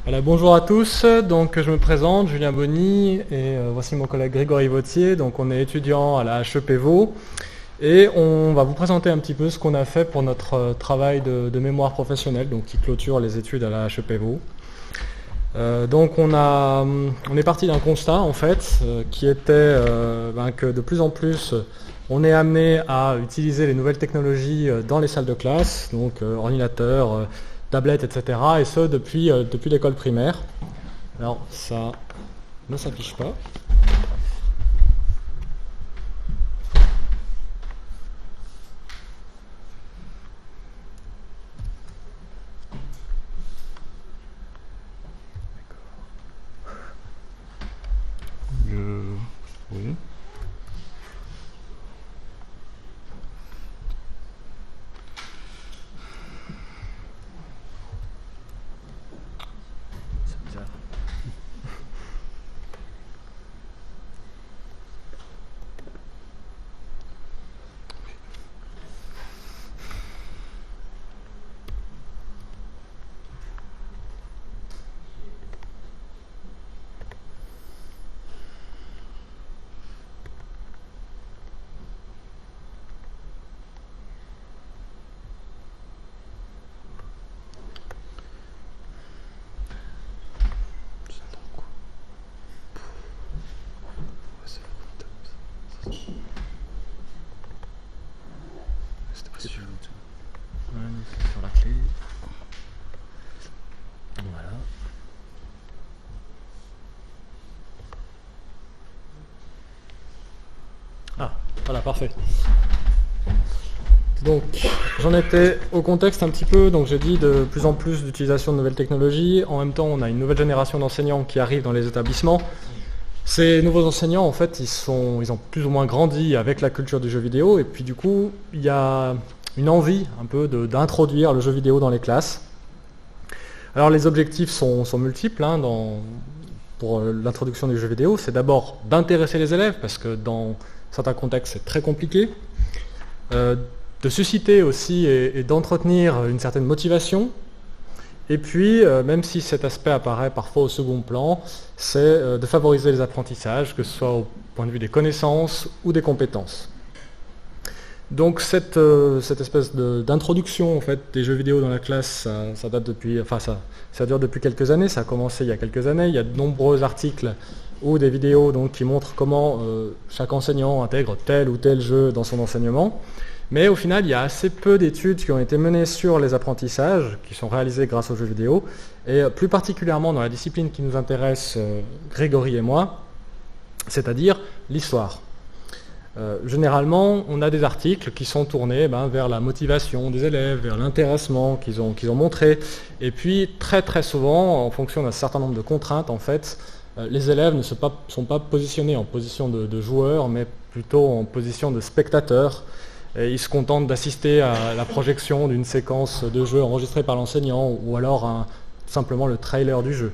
Voilà, bonjour à tous, donc je me présente, Julien Bonny, et voici mon collègue Grégory Vautier. Donc on est étudiant à la HEP Vaud et on va vous présenter un petit peu ce qu'on a fait pour notre travail de mémoire professionnelle, donc qui clôture les études à la HEP Vaud. Donc on est parti d'un constat en fait, qui était que de plus en plus on est amené à utiliser les nouvelles technologies dans les salles de classe, donc ordinateurs, tablettes, etc. Et ce depuis l'école primaire. Alors ça ne s'affiche pas. Oui. C'est bizarre. Sur la clé. Voilà. Ah, voilà, parfait. Donc, j'en étais au contexte un petit peu, donc j'ai dit de plus en plus d'utilisation de nouvelles technologies. En même temps, on a une nouvelle génération d'enseignants qui arrive dans les établissements. Ces nouveaux enseignants, en fait, ils ont plus ou moins grandi avec la culture du jeu vidéo, et puis du coup, il y a une envie un peu d'introduire le jeu vidéo dans les classes. Alors les objectifs sont multiples pour l'introduction du jeu vidéo. C'est d'abord d'intéresser les élèves, parce que dans certains contextes, c'est très compliqué. De susciter aussi et d'entretenir une certaine motivation. Et puis, même si cet aspect apparaît parfois au second plan, c'est de favoriser les apprentissages, que ce soit au point de vue des connaissances ou des compétences. Donc cette espèce d'introduction en fait, des jeux vidéo dans la classe, ça date depuis, ça dure depuis quelques années, ça a commencé il y a quelques années. Il y a de nombreux articles ou des vidéos donc, qui montrent comment chaque enseignant intègre tel ou tel jeu dans son enseignement. Mais au final, il y a assez peu d'études qui ont été menées sur les apprentissages, qui sont réalisés grâce aux jeux vidéo, et plus particulièrement dans la discipline qui nous intéresse, Grégory et moi, c'est-à-dire l'histoire. Généralement, on a des articles qui sont tournés vers la motivation des élèves, vers l'intéressement qu'ils ont montré, et puis très très souvent, en fonction d'un certain nombre de contraintes, en fait, les élèves ne sont pas positionnés en position de joueurs, mais plutôt en position de spectateurs. Et ils se contentent d'assister à la projection d'une séquence de jeu enregistrée par l'enseignant ou alors simplement le trailer du jeu.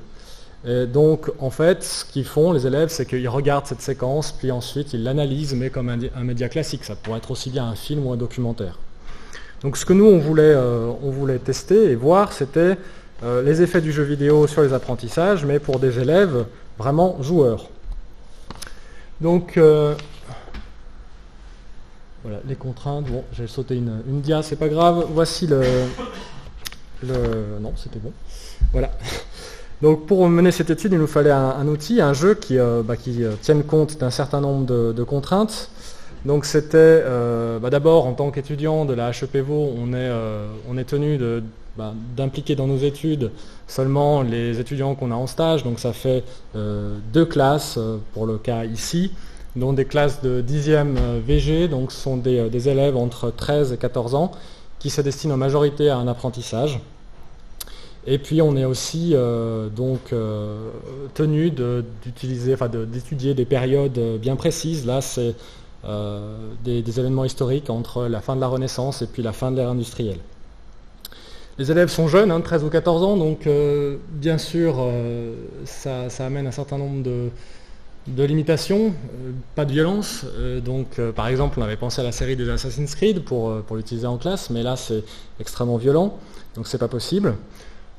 Et donc en fait, ce qu'ils font les élèves, c'est qu'ils regardent cette séquence, puis ensuite ils l'analysent, mais comme un média classique. Ça pourrait être aussi bien un film ou un documentaire. Donc ce que nous on voulait tester et voir, c'était les effets du jeu vidéo sur les apprentissages, mais pour des élèves vraiment joueurs. Donc voilà, les contraintes. Bon, j'ai sauté une dia, c'est pas grave. Voici non, c'était bon. Voilà. Donc pour mener cette étude, il nous fallait un outil, un jeu qui tienne compte d'un certain nombre de contraintes. Donc c'était d'abord en tant qu'étudiant de la HEP Vaud, on est tenu d'impliquer dans nos études seulement les étudiants qu'on a en stage. Donc ça fait 2 classes pour le cas ici, dont des classes de 10e VG, donc ce sont des élèves entre 13 et 14 ans qui se destinent en majorité à un apprentissage. Et puis on est aussi tenu d'étudier des périodes bien précises. Là, c'est des événements historiques entre la fin de la Renaissance et puis la fin de l'ère industrielle. Les élèves sont jeunes, 13 ou 14 ans, donc bien sûr, ça amène un certain nombre de limitations, pas de violence. Par exemple, on avait pensé à la série des Assassin's Creed pour l'utiliser en classe, mais là c'est extrêmement violent, donc c'est pas possible.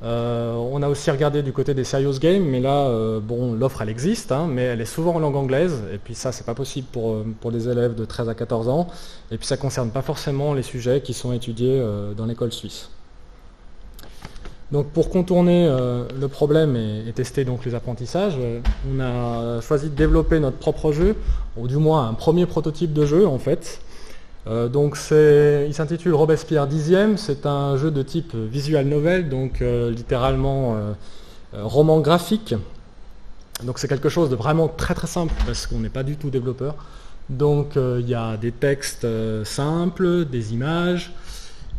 On a aussi regardé du côté des serious games, mais là, bon, l'offre elle existe, hein, mais elle est souvent en langue anglaise, et puis ça c'est pas possible pour des élèves de 13 à 14 ans, et puis ça concerne pas forcément les sujets qui sont étudiés dans l'école suisse. Donc pour contourner le problème et tester donc les apprentissages, on a choisi de développer notre propre jeu, ou du moins un premier prototype de jeu en fait. Donc il s'intitule Robespierre 10e, c'est un jeu de type visual novel, donc littéralement roman graphique. Donc c'est quelque chose de vraiment très très simple parce qu'on n'est pas du tout développeur. Donc il y a des textes simples, des images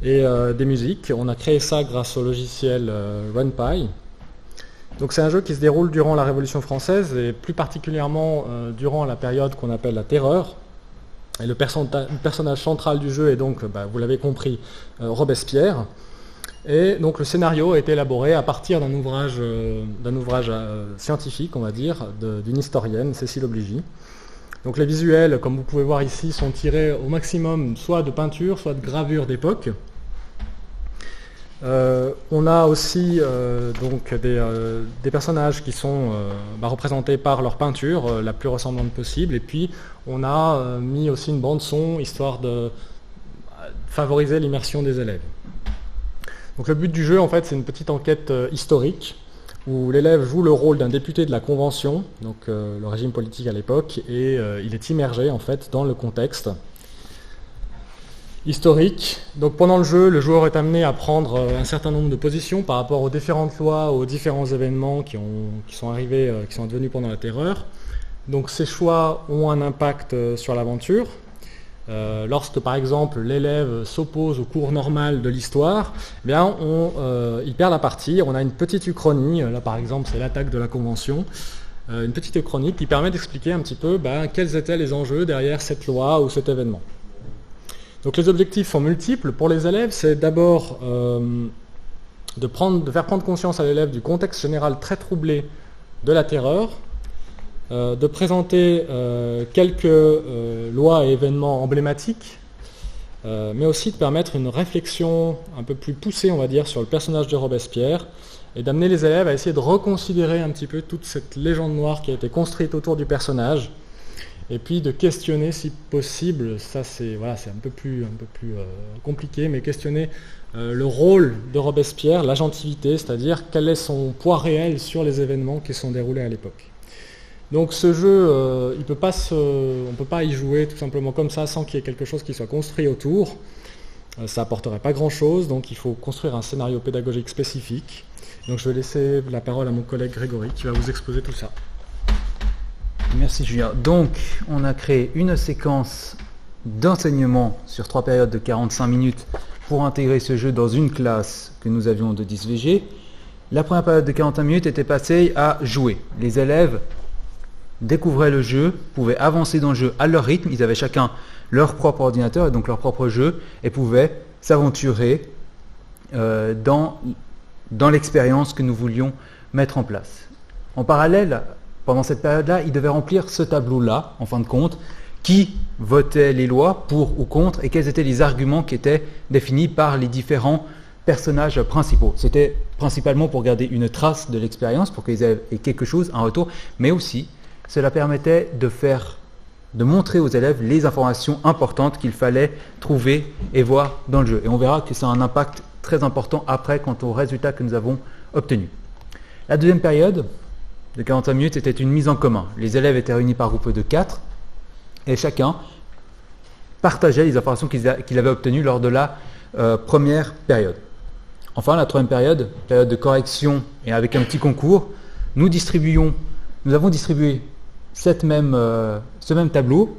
et des musiques. On a créé ça grâce au logiciel RunPy. Donc c'est un jeu qui se déroule durant la Révolution française et plus particulièrement durant la période qu'on appelle la Terreur. Et le personnage central du jeu est donc, vous l'avez compris, Robespierre. Et donc le scénario a été élaboré à partir d'un ouvrage scientifique, on va dire, d'une historienne, Cécile Obligy. Donc les visuels, comme vous pouvez voir ici, sont tirés au maximum soit de peinture, soit de gravure d'époque. On a aussi donc des personnages qui sont représentés par leur peinture la plus ressemblante possible, et puis on a mis aussi une bande son histoire de favoriser l'immersion des élèves. Donc le but du jeu en fait c'est une petite enquête historique où l'élève joue le rôle d'un député de la Convention, donc le régime politique à l'époque, et il est immergé en fait dans le contexte historique. Donc pendant le jeu, le joueur est amené à prendre un certain nombre de positions par rapport aux différentes lois, aux différents événements qui sont arrivés, qui sont advenus pendant la Terreur. Donc ces choix ont un impact sur l'aventure. Lorsque par exemple l'élève s'oppose au cours normal de l'histoire, eh bien il perd la partie. On a une petite uchronie, là par exemple c'est l'attaque de la Convention, une petite uchronie qui permet d'expliquer un petit peu quels étaient les enjeux derrière cette loi ou cet événement. Donc les objectifs sont multiples. Pour les élèves, c'est d'abord de faire prendre conscience à l'élève du contexte général très troublé de la Terreur, de présenter quelques lois et événements emblématiques, mais aussi de permettre une réflexion un peu plus poussée, on va dire, sur le personnage de Robespierre, et d'amener les élèves à essayer de reconsidérer un petit peu toute cette légende noire qui a été construite autour du personnage, et puis de questionner si possible, ça c'est un peu plus compliqué, mais questionner le rôle de Robespierre, l'agentivité, c'est-à-dire quel est son poids réel sur les événements qui sont déroulés à l'époque. Donc ce jeu, on ne peut pas y jouer tout simplement comme ça sans qu'il y ait quelque chose qui soit construit autour. Ça n'apporterait pas grand-chose, donc il faut construire un scénario pédagogique spécifique. Donc je vais laisser la parole à mon collègue Grégory qui va vous exposer tout ça. Merci Julien. Donc, on a créé une séquence d'enseignement sur 3 périodes de 45 minutes pour intégrer ce jeu dans une classe que nous avions de 10 VG. La première période de 45 minutes était passée à jouer. Les élèves découvraient le jeu, pouvaient avancer dans le jeu à leur rythme. Ils avaient chacun leur propre ordinateur et donc leur propre jeu et pouvaient s'aventurer dans l'expérience que nous voulions mettre en place. En parallèle, pendant cette période-là, ils devaient remplir ce tableau-là, en fin de compte, qui votait les lois pour ou contre et quels étaient les arguments qui étaient définis par les différents personnages principaux. C'était principalement pour garder une trace de l'expérience, pour qu'ils aient quelque chose, un retour, mais aussi cela permettait de montrer aux élèves les informations importantes qu'il fallait trouver et voir dans le jeu. Et on verra que ça a un impact très important après quant aux résultats que nous avons obtenus. La deuxième période de 45 minutes était une mise en commun. Les élèves étaient réunis par groupe de 4 et chacun partageait les informations qu'il avait obtenues lors de la première période. Enfin, la troisième période de correction et avec un petit concours, nous avons distribué ce même tableau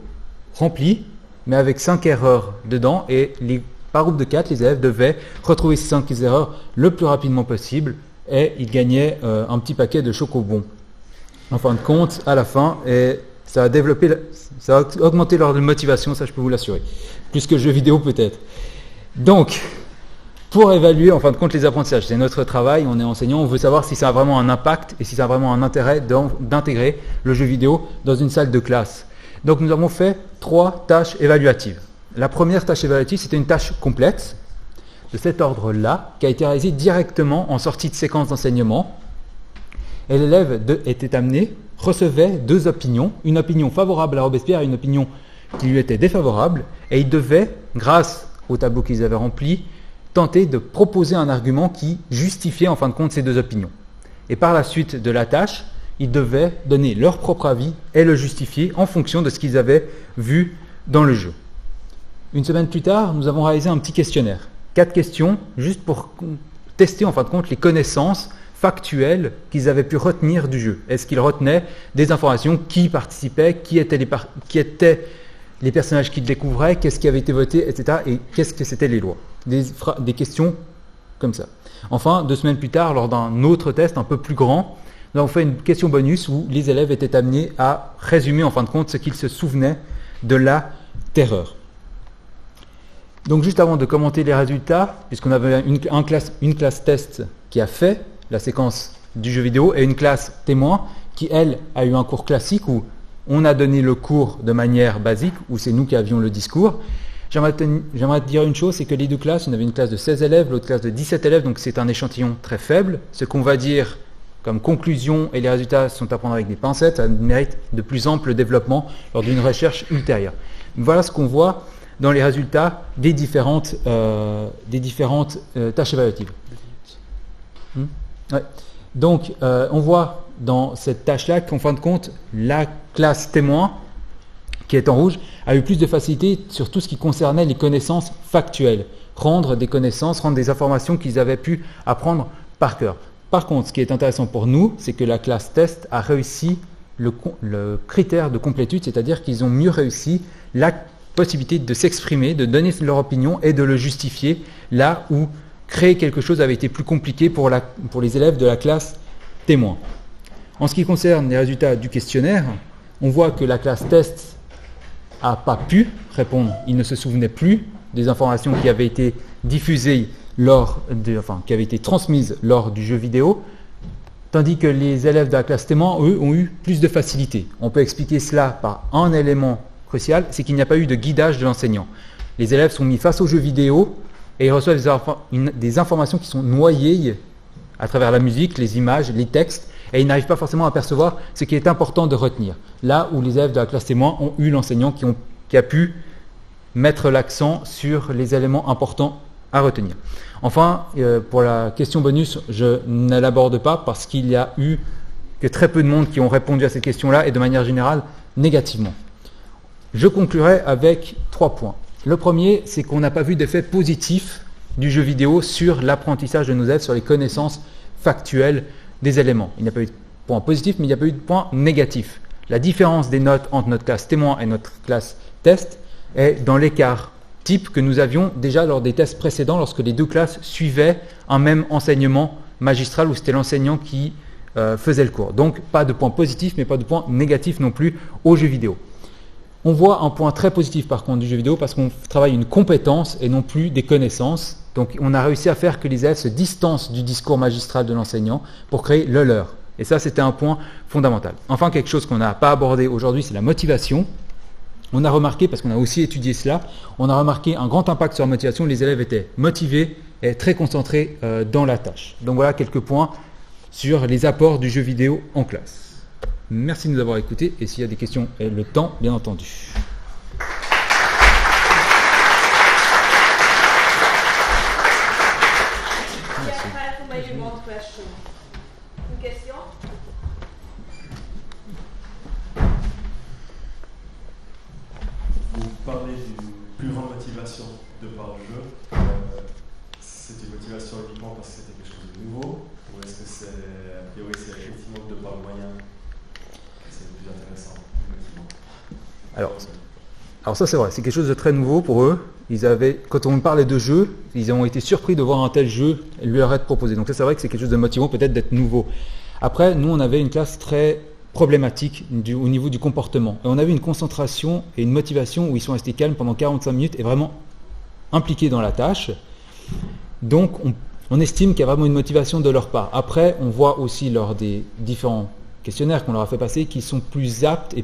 rempli, mais avec 5 erreurs dedans et par groupe de 4, les élèves devaient retrouver ces 5 erreurs le plus rapidement possible et ils gagnaient un petit paquet de chocobons. En fin de compte, à la fin, et ça a augmenté leur motivation, ça je peux vous l'assurer. Plus que le jeu vidéo peut-être. Donc, pour évaluer en fin de compte les apprentissages, c'est notre travail, on est enseignant, on veut savoir si ça a vraiment un impact et si ça a vraiment un intérêt d'intégrer le jeu vidéo dans une salle de classe. Donc nous avons fait 3 tâches évaluatives. La première tâche évaluative, c'était une tâche complexe, de cet ordre-là qui a été réalisé directement en sortie de séquence d'enseignement. Et l'élève recevait deux opinions, une opinion favorable à Robespierre et une opinion qui lui était défavorable, et il devait, grâce au tableau qu'ils avaient rempli, tenter de proposer un argument qui justifiait en fin de compte ces deux opinions. Et par la suite de la tâche, ils devaient donner leur propre avis et le justifier en fonction de ce qu'ils avaient vu dans le jeu. Une semaine plus tard, nous avons réalisé un petit questionnaire. 4 questions, juste pour tester en fin de compte les connaissances factuelles qu'ils avaient pu retenir du jeu. Est-ce qu'ils retenaient des informations, qui participait, qui étaient les personnages qu'ils découvraient, qu'est-ce qui avait été voté, etc. et qu'est-ce que c'était les lois. Des questions comme ça. Enfin, 2 semaines plus tard, lors d'un autre test un peu plus grand, nous avons fait une question bonus où les élèves étaient amenés à résumer en fin de compte ce qu'ils se souvenaient de la terreur. Donc juste avant de commenter les résultats, puisqu'on avait une classe test qui a fait la séquence du jeu vidéo et une classe témoin qui, elle, a eu un cours classique où on a donné le cours de manière basique, où c'est nous qui avions le discours. J'aimerais te dire une chose, c'est que les deux classes, on avait une classe de 16 élèves, l'autre classe de 17 élèves, donc c'est un échantillon très faible. Ce qu'on va dire comme conclusion et les résultats sont à prendre avec des pincettes, ça mérite de plus ample développement lors d'une recherche ultérieure. Voilà ce qu'on voit dans les résultats des différentes tâches évaluatives. Ouais. Donc, on voit dans cette tâche-là qu'en fin de compte, la classe témoin, qui est en rouge, a eu plus de facilité sur tout ce qui concernait les connaissances factuelles, rendre des informations qu'ils avaient pu apprendre par cœur. Par contre, ce qui est intéressant pour nous, c'est que la classe test a réussi le critère de complétude, c'est-à-dire qu'ils ont mieux réussi la possibilité de s'exprimer, de donner leur opinion et de le justifier, là où créer quelque chose avait été plus compliqué pour les élèves de la classe témoin. En ce qui concerne les résultats du questionnaire, on voit que la classe test n'a pas pu répondre. Il ne se souvenait plus des informations qui avaient été diffusées qui avaient été transmises lors du jeu vidéo, tandis que les élèves de la classe témoin, eux, ont eu plus de facilité. On peut expliquer cela par un élément crucial, c'est qu'il n'y a pas eu de guidage de l'enseignant. Les élèves sont mis face au jeu vidéo et ils reçoivent des informations qui sont noyées à travers la musique, les images, les textes, et ils n'arrivent pas forcément à percevoir ce qui est important de retenir. Là où les élèves de la classe témoin ont eu l'enseignant qui a pu mettre l'accent sur les éléments importants à retenir. Enfin, pour la question bonus, je ne l'aborde pas parce qu'il y a eu que très peu de monde qui ont répondu à cette question-là et de manière générale négativement. Je conclurai avec 3 points. Le premier, c'est qu'on n'a pas vu d'effet positif du jeu vidéo sur l'apprentissage de nos élèves, sur les connaissances factuelles des éléments. Il n'y a pas eu de point positif, mais il n'y a pas eu de point négatif. La différence des notes entre notre classe témoin et notre classe test est dans l'écart type que nous avions déjà lors des tests précédents, lorsque les deux classes suivaient un même enseignement magistral où c'était l'enseignant qui faisait le cours. Donc pas de point positif, mais pas de point négatif non plus au jeu vidéo. On voit un point très positif par contre du jeu vidéo parce qu'on travaille une compétence et non plus des connaissances. Donc on a réussi à faire que les élèves se distancent du discours magistral de l'enseignant pour créer le leur. Et ça, c'était un point fondamental. Enfin, quelque chose qu'on n'a pas abordé aujourd'hui, c'est la motivation. On a remarqué, parce qu'on a aussi étudié cela, on a remarqué un grand impact sur la motivation. Les élèves étaient motivés et très concentrés dans la tâche. Donc voilà quelques points sur les apports du jeu vidéo en classe. Merci de nous avoir écoutés et s'il y a des questions et le temps, bien entendu. Une question? Vous parlez d'une plus grande motivation de par le jeu. C'est une motivation uniquement parce que c'était quelque chose de nouveau, ou est-ce que c'est, a priori, c'est effectivement de par le moyen que c'est le plus intéressant, effectivement? Alors ça c'est vrai, c'est quelque chose de très nouveau pour eux. Quand on parlait de jeu, ils ont été surpris de voir un tel jeu lui leur être proposé. Donc ça c'est vrai que c'est quelque chose de motivant peut-être d'être nouveau. Après, nous on avait une classe très problématique au niveau du comportement. Et on avait une concentration et une motivation où ils sont restés calmes pendant 45 minutes et vraiment impliqués dans la tâche. Donc on estime qu'il y a vraiment une motivation de leur part. Après, on voit aussi lors des différents questionnaires qu'on leur a fait passer qu'ils sont plus aptes et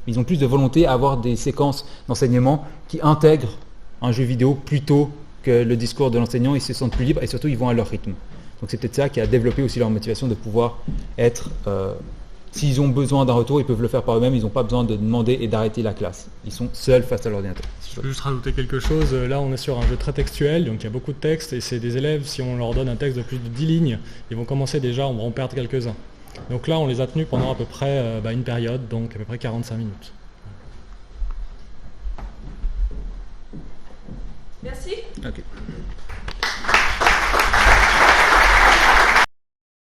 ils ont plus de volonté à avoir des séquences d'enseignement qui intègrent un jeu vidéo plutôt que le discours de l'enseignant, ils se sentent plus libres et surtout ils vont à leur rythme. Donc c'est peut-être ça qui a développé aussi leur motivation de pouvoir être... s'ils ont besoin d'un retour, ils peuvent le faire par eux-mêmes, ils n'ont pas besoin de demander et d'arrêter la classe. Ils sont seuls face à l'ordinateur. Si je peux juste rajouter quelque chose, là on est sur un jeu très textuel, donc il y a beaucoup de textes, et c'est des élèves, si on leur donne un texte de plus de 10 lignes, ils vont commencer déjà, on va en perdre quelques-uns. Donc là on les a tenus pendant à peu près une période, donc à peu près 45 minutes. Merci. Ok.